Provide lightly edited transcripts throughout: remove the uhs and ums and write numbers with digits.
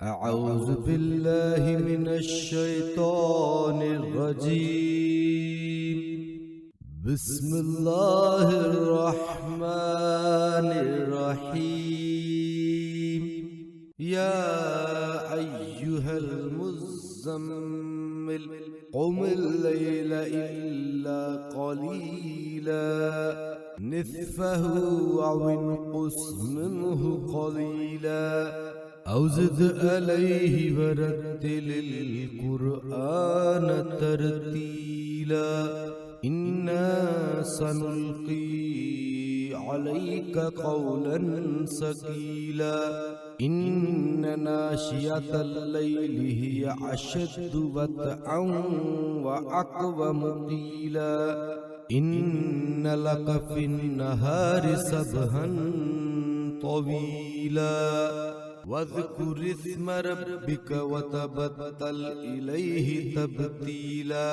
أعوذ بالله من الشيطان الرجيم. بسم الله الرحمن الرحيم. يا أيها المزمل قم الليل إلا قليلا نصفه أو انقص منه قليلا أو زد عليه ورتل القرآن ترتيلا إنا سنلقي عليك قولا ثقيلا إن ناشئة الليل هي أشد وطئا وأقوم قيلا إن لك في النهار سبحا طويلا واذكر اسم ربك وتبتل إليه تبتيلا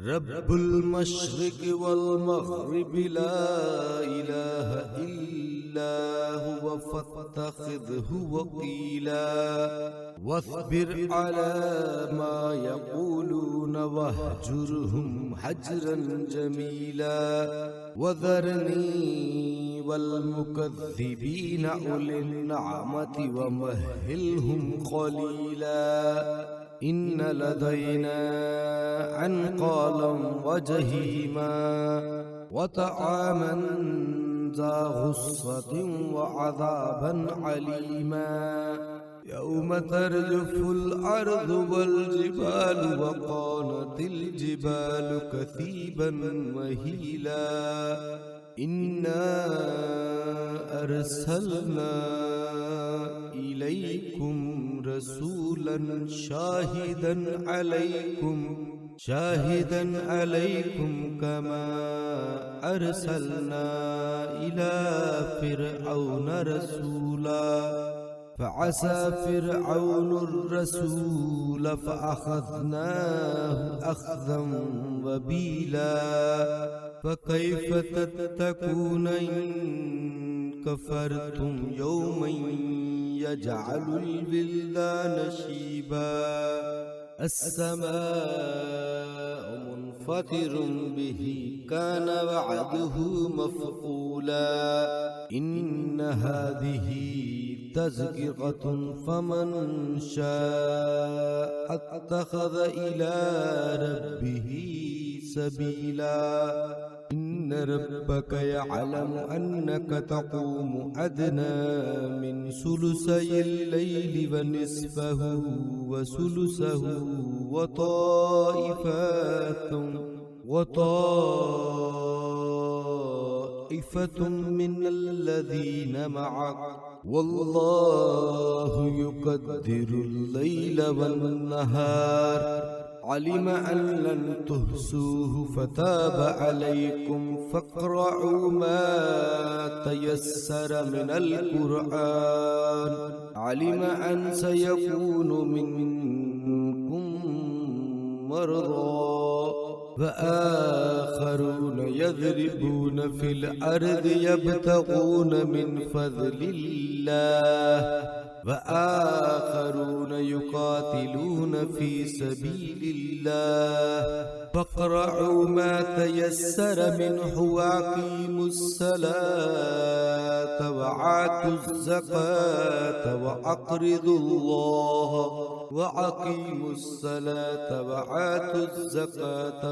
رب المشرق والمغرب لا إله إلا هو فاتخذه وكيلا واصبر على ما يقولون واهجرهم هجرا جميلا وذرني والمكذبين أولي النعمة ومهلهم قليلا إن لدينا أنقالا وجهيما وطعاما ذا غصة وعذابا عليما يوم ترجف الأرض والجبال وكانت الجبال كثيبا مهيلا إنا أرسلنا إليكم رسولا شاهدا عليكم كما أرسلنا إلى فرعون رسولا فعسى فرعون الرسول فأخذناه أخذا وبيلا فكيف تتقون إن كفرتم يوما يجعل الولدان شيبا السماء منفطر به كان وعده مفعولا إن هذه تذكرة فمن شاء اتخذ إلى ربه سبيلا إن ربك يعلم أنك تقوم أدنى من ثلثي الليل ونصفه وثلثه وطائفة من الذين معك والله يقدر الليل والنهار علم أن لن تحصوه فتاب عليكم فاقرؤوا ما تيسر من القرآن علم أن سيكون منكم مرضى وآخرون يضربون في الأرض يبتغون من فضل الله وآخرون يقاتلون في سبيل الله فاقرؤوا ما تيسر منه وأقيموا الصلاة وآتوا الزكاة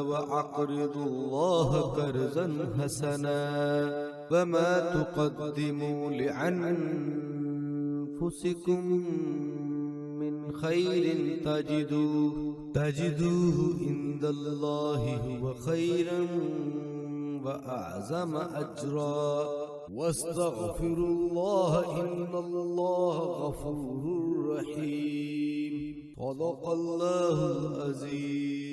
وأقرضوا الله قرضا حسنا وما تقدموا لأنفسكم من خير تجدوه عند الله هو خيرا وأعظم أجرا واستغفروا الله إن الله غفور رحيم صدق الله العظيم.